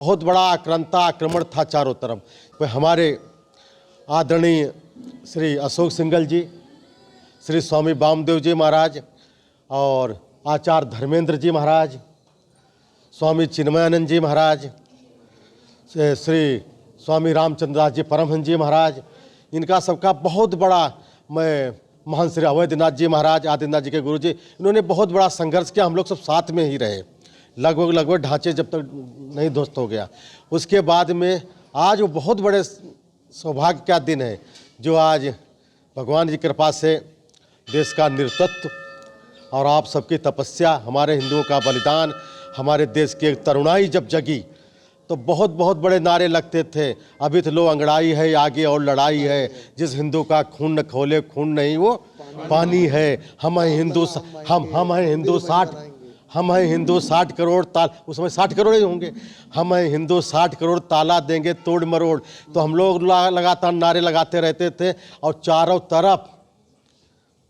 बहुत बड़ा आक्रमण था चारों तरफ। तो हमारे आदरणीय श्री अशोक सिंघल जी, श्री स्वामी वामदेव जी महाराज और आचार्य धर्मेंद्र जी महाराज, स्वामी चिन्मयानंद जी महाराज, श्री स्वामी रामचंद्र दास जी परमहंस जी महाराज, इनका सबका बहुत बड़ा, मैं महंत श्री अवैधनाथ जी महाराज, आदिनाथ जी के गुरु जी, इन्होंने बहुत बड़ा संघर्ष किया। हम लोग सब साथ में ही रहे, लगभग ढांचे जब तक नहीं ध्वस्त हो गया। उसके बाद में आज वो बहुत बड़े सौभाग्य का दिन है जो आज भगवान की कृपा से देश का नेतृत्व और आप सबकी तपस्या, हमारे हिंदुओं का बलिदान, हमारे देश की तरुणाई जब जगी तो बहुत बहुत बड़े नारे लगते थे। अभी तो लो अंगड़ाई है, आगे और लड़ाई है, जिस हिंदू का खून न खोले खून नहीं वो पानी है। हम हैं हिंदू, हम हैं हिंदू 60 करोड़ उस समय 60 करोड़ ही होंगे। हम हैं हिंदू 60 करोड़ ताला देंगे तोड़ मरोड़। तो हम लोग लगातार नारे लगाते रहते थे और चारों तरफ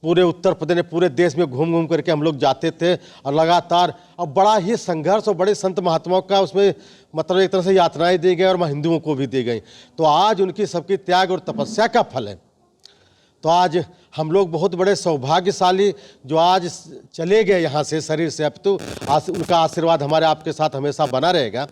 पूरे उत्तर प्रदेश में, पूरे देश में घूम घूम करके हम लोग जाते थे और लगातार, और बड़ा ही संघर्ष और बड़े संत महात्माओं का उसमें मतलब एक तरह से यातनाएं दी गई और हिंदुओं को भी दी गई। तो आज उनकी सबकी त्याग और तपस्या का फल है। तो आज हम लोग बहुत बड़े सौभाग्यशाली जो आज चले गए यहाँ से शरीर से, अब तो उनका आशीर्वाद हमारे आपके साथ हमेशा बना रहेगा।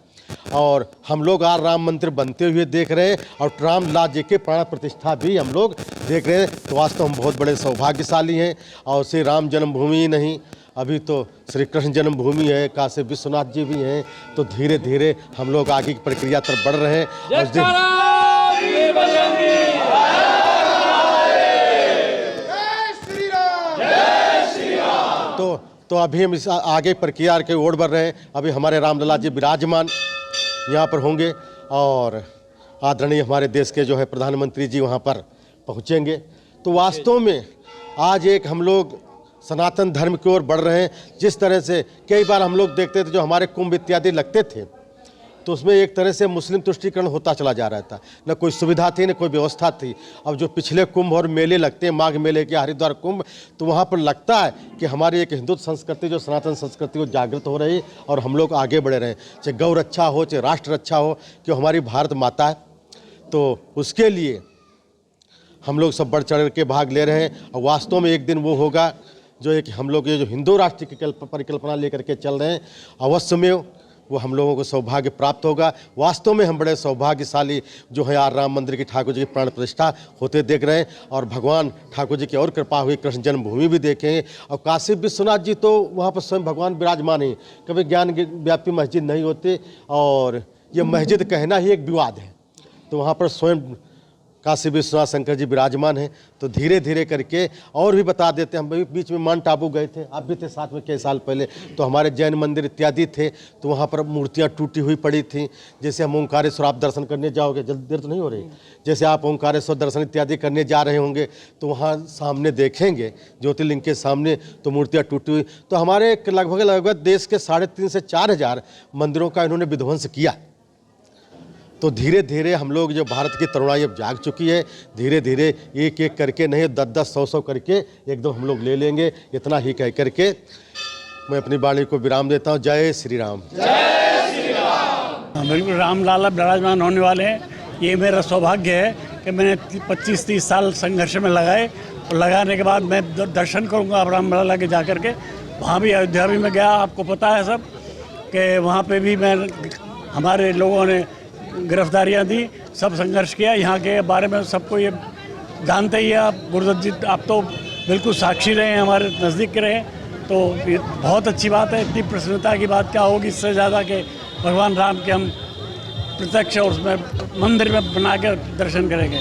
और हम लोग आज राम मंदिर बनते हुए देख रहे हैं और रामलाल जी के प्राण प्रतिष्ठा भी हम लोग देख रहे हैं। तो वास्तव हम बहुत बड़े सौभाग्यशाली हैं। और श्री राम जन्मभूमि ही नहीं, अभी तो श्री कृष्ण जन्मभूमि है, काशी विश्वनाथ जी भी हैं। तो धीरे धीरे हम लोग आगे की प्रक्रिया तरफ बढ़ रहे हैं। तो अभी हम इस आगे प्रक्रिया के ओर बढ़ रहे हैं। अभी हमारे रामलला जी विराजमान यहाँ पर होंगे और आदरणीय हमारे देश के जो है प्रधानमंत्री जी वहाँ पर पहुँचेंगे। तो वास्तव में आज एक हम लोग सनातन धर्म की ओर बढ़ रहे हैं। जिस तरह से कई बार हम लोग देखते थे जो हमारे कुंभ इत्यादि लगते थे तो उसमें एक तरह से मुस्लिम तुष्टीकरण होता चला जा रहा था, न कोई सुविधा थी न कोई व्यवस्था थी। अब जो पिछले कुंभ और मेले लगते हैं, माघ मेले के, हरिद्वार कुंभ, तो वहाँ पर लगता है कि हमारी एक हिंदू संस्कृति जो सनातन संस्कृति वो जागृत हो रही और हम लोग आगे बढ़ रहे हैं। चाहे गौ रक्षा हो, चाहे राष्ट्र रक्षा हो, कि हमारी भारत माता है। तो उसके लिए हम लोग सब बढ़ चढ़ के भाग ले रहे हैं। और वास्तव में एक दिन वो होगा जो एक हम लोग ये जो हिंदू राष्ट्र की परिकल्पना लेकर के चल रहे हैं, अवश्य में वो हम लोगों को सौभाग्य प्राप्त होगा। वास्तव में हम बड़े सौभाग्यशाली जो है यार राम मंदिर की ठाकुर जी की प्राण प्रतिष्ठा होते देख रहे हैं। और भगवान ठाकुर जी की और कृपा हुई, कृष्ण जन्मभूमि भी देखें। और काशी विश्वनाथ जी तो वहाँ पर स्वयं भगवान विराजमान ही, कभी ज्ञान व्यापी मस्जिद नहीं होती और ये मस्जिद कहना ही एक विवाद है। तो वहाँ पर स्वयं काशी विश्वनाथ शंकर जी विराजमान हैं। तो धीरे धीरे करके और भी बता देते हैं। हम बीच में माउंट आबू गए थे, आप भी थे साथ में कई साल पहले। तो हमारे जैन मंदिर इत्यादि थे, तो वहाँ पर मूर्तियाँ टूटी हुई पड़ी थी। जैसे हम ओंकारेश्वर आप दर्शन करने जाओगे, जल्दी देर तो नहीं हो रही, जैसे आप ओंकारेश्वर दर्शन इत्यादि करने जा रहे होंगे तो वहाँ सामने देखेंगे ज्योतिर्लिंग के सामने तो मूर्तियाँ टूटी हुई। तो हमारे लगभग देश के 3,500 से 4,000 मंदिरों का इन्होंने विध्वंस किया। तो धीरे धीरे हम लोग जो भारत की तरुणाई अब जाग चुकी है, धीरे धीरे एक एक करके नहीं 10-10, 100-100 करके एकदम हम लोग ले लेंगे। इतना ही कह करके मैं अपनी वाणी को विराम देता हूँ। जय श्री राम। जय श्री राम। बिल्कुल रामलाला विराजमान होने वाले हैं। ये मेरा सौभाग्य है कि मैंने 25-30 साल संघर्ष में लगाए और लगाने के बाद मैं दर्शन करूँगा अब रामलाला के जा कर के। वहाँ भी अयोध्या भी मैं गया, आपको पता है सब कि वहाँ पे भी मैं हमारे लोगों ने गिरफ्तारियां दी, सब संघर्ष किया। यहाँ के बारे में सबको ये जानते ही है आप, गुरुदत्त जी आप तो बिल्कुल साक्षी रहे हैं, हमारे नज़दीक के रहे। तो ये बहुत अच्छी बात है। इतनी प्रसन्नता की बात क्या होगी इससे ज़्यादा कि भगवान राम के हम प्रत्यक्ष और उसमें मंदिर में बना के दर्शन करेंगे।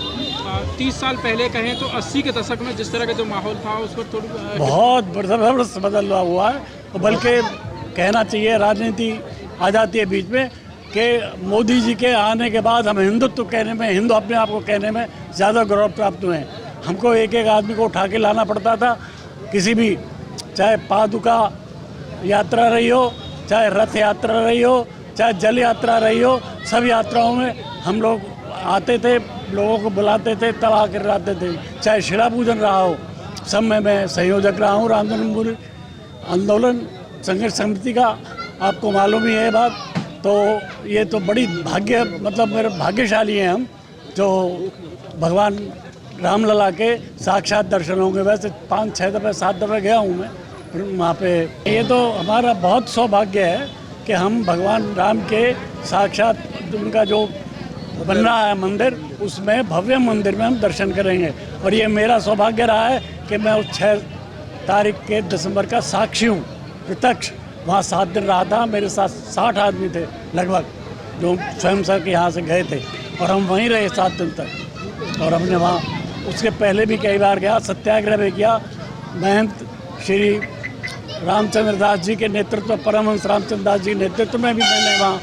30 साल पहले कहें तो 80 के दशक में जिस तरह का जो माहौल था उस पर थोड़ी बहुत ज़बरदस्त बदलाव हुआ है। तो बल्कि कहना चाहिए राजनीति आ जाती है बीच में कि मोदी जी के आने के बाद हम हिंदुत्व कहने में, हिंदू अपने आप को कहने में ज़्यादा गौरव प्राप्त हुए हैं। हमको एक एक आदमी को उठा के लाना पड़ता था, किसी भी, चाहे पादुका यात्रा रही हो, चाहे रथ यात्रा रही हो, चाहे जल यात्रा रही हो, सब यात्राओं में हम लोग आते थे, लोगों को बुलाते थे, तब आकर आते थे। चाहे शिला पूजन रहा हो, सब में मैं संयोजक रहा हूँ राम जन्मभूमि आंदोलन संघर्ष समिति का, आपको मालूम ही है बात। तो ये तो बड़ी भाग्य, मतलब मेरे भाग्यशाली हैं हम जो भगवान रामलला के साक्षात दर्शन होंगे। वैसे 5-6 दफ़े 7 दफ़े गया हूँ मैं वहाँ पे। ये तो हमारा बहुत सौभाग्य है कि हम भगवान राम के साक्षात उनका जो बन रहा है मंदिर, उसमें भव्य मंदिर में हम दर्शन करेंगे। और ये मेरा सौभाग्य रहा है कि मैं उस 6 तारीख के दिसंबर का साक्षी हूँ, प्रत्यक्ष। वहाँ 7 दिन रहा था, मेरे साथ 60 आदमी थे लगभग जो स्वयं के यहाँ से गए थे और हम वहीं रहे 7 दिन तक। और हमने वहाँ उसके पहले भी कई बार गया, सत्याग्रह भी किया। महंत श्री रामचंद्र दास जी के नेतृत्व, परमहंस रामचंद्र दास जी के नेतृत्व में भी मैंने वहाँ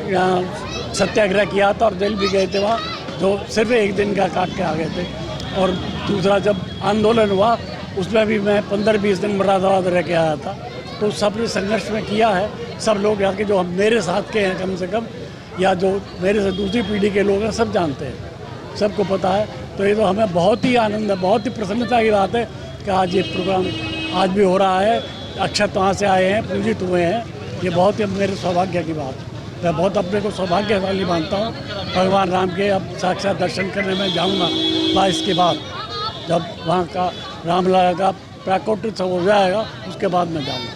यहाँ सत्याग्रह किया था और जेल भी गए थे वहाँ, जो सिर्फ 1 दिन का काट के आ गए थे। और दूसरा जब आंदोलन हुआ उसमें भी मैं 15-20 दिन मुरादाबाद रह के आया था। तो सबने संघर्ष में किया है। सब लोग यहाँ के जो हम मेरे साथ के हैं कम से कम, या जो मेरे से दूसरी पीढ़ी के लोग हैं, सब जानते हैं, सबको पता है। तो ये तो हमें बहुत ही आनंद है, बहुत ही प्रसन्नता की बात है कि आज ये प्रोग्राम आज भी हो रहा है। अक्षत वहाँ से आए हैं, पूजित हुए हैं, ये बहुत ही मेरे सौभाग्य की बात है। मैं बहुत अपने को सौभाग्यशाली मानता हूँ। भगवान राम के अब साक्षात दर्शन करने में जाऊँगा 22 के बाद, जब वहाँ का रामलला का प्राकोटोत्सव हो जाएगा, उसके बाद मैं जाऊँगा।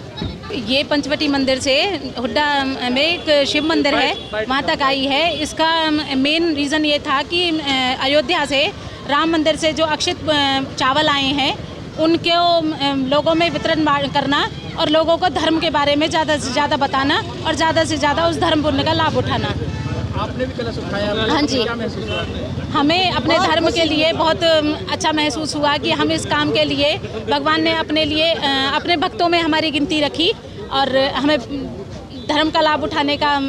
ये पंचवटी मंदिर से हुड्डा में एक शिव मंदिर है, वहाँ तक आई है। इसका मेन रीज़न ये था कि अयोध्या से राम मंदिर से जो अक्षित चावल आए हैं उनके लोगों में वितरण करना और लोगों को धर्म के बारे में ज़्यादा से ज़्यादा बताना और ज़्यादा से ज़्यादा उस धर्म पुण्य का लाभ उठाना। आपने भी कलश उठाया? हाँ जी, क्या महसूस हुआ? हमें अपने धर्म के लिए बहुत अच्छा महसूस हुआ कि हम इस काम के लिए भगवान ने अपने लिए अपने भक्तों में हमारी गिनती रखी और हमें धर्म का लाभ उठाने का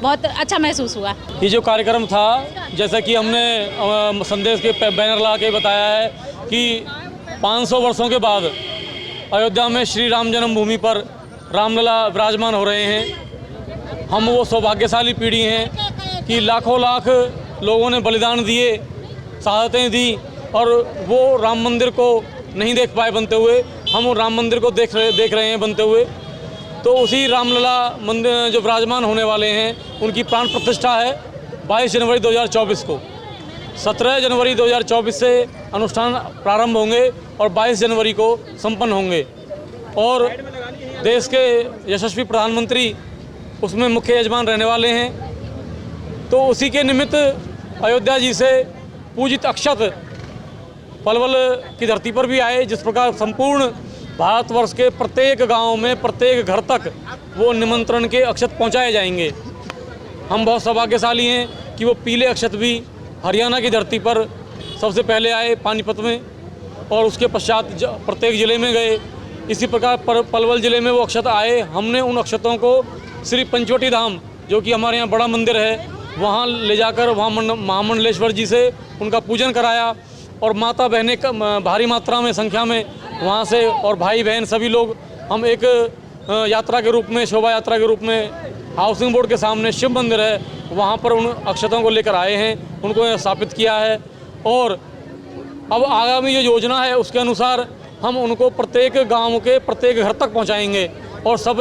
बहुत अच्छा महसूस हुआ। ये जो कार्यक्रम था, जैसा कि हमने संदेश के बैनर ला के बताया है कि 500 वर्षों के बाद अयोध्या में श्री राम जन्मभूमि पर रामलला विराजमान हो रहे हैं। हम वो सौभाग्यशाली पीढ़ी हैं कि लाखों लाख लोगों ने बलिदान दिए, शहादतें दी और वो राम मंदिर को नहीं देख पाए बनते हुए, हम वो राम मंदिर को देख रहे हैं बनते हुए। तो उसी रामलला मंदिर जो विराजमान होने वाले हैं, उनकी प्राण प्रतिष्ठा है 22 जनवरी 2024 को। 17 जनवरी 2024 से अनुष्ठान प्रारंभ होंगे और 22 जनवरी को संपन्न होंगे। और देश के यशस्वी प्रधानमंत्री उसमें मुख्य यजमान रहने वाले हैं। तो उसी के निमित्त अयोध्या जी से पूजित अक्षत पलवल की धरती पर भी आए। जिस प्रकार संपूर्ण भारतवर्ष के प्रत्येक गांव में, प्रत्येक घर तक वो निमंत्रण के अक्षत पहुंचाए जाएंगे। हम बहुत सौभाग्यशाली हैं कि वो पीले अक्षत भी हरियाणा की धरती पर सबसे पहले आए पानीपत में, और उसके पश्चात प्रत्येक ज़िले में गए। इसी प्रकार पलवल ज़िले में वो अक्षत आए। हमने उन अक्षतों को श्री पंचवटी धाम, जो कि हमारे यहाँ बड़ा मंदिर है, वहाँ ले जाकर वहाँ महामंडलेश्वर जी से उनका पूजन कराया। और माता बहनें भारी मात्रा में संख्या में वहाँ से, और भाई बहन सभी लोग हम एक यात्रा के रूप में, शोभा यात्रा के रूप में हाउसिंग बोर्ड के सामने शिव मंदिर है, वहाँ पर उन अक्षतों को लेकर आए हैं, उनको स्थापित किया है। और अब आगामी जो योजना है उसके अनुसार हम उनको प्रत्येक गांव के प्रत्येक घर तक पहुंचाएंगे। और सब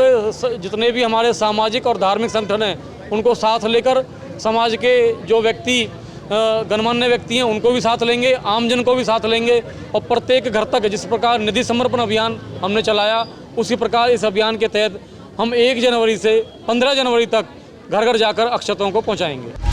जितने भी हमारे सामाजिक और धार्मिक संगठन हैं उनको साथ लेकर, समाज के जो व्यक्ति गणमान्य व्यक्ति हैं उनको भी साथ लेंगे, आमजन को भी साथ लेंगे। और प्रत्येक घर तक, जिस प्रकार निधि समर्पण अभियान हमने चलाया, उसी प्रकार इस अभियान के तहत हम 1 जनवरी से 15 जनवरी तक घर घर जाकर अक्षतों को पहुंचाएंगे।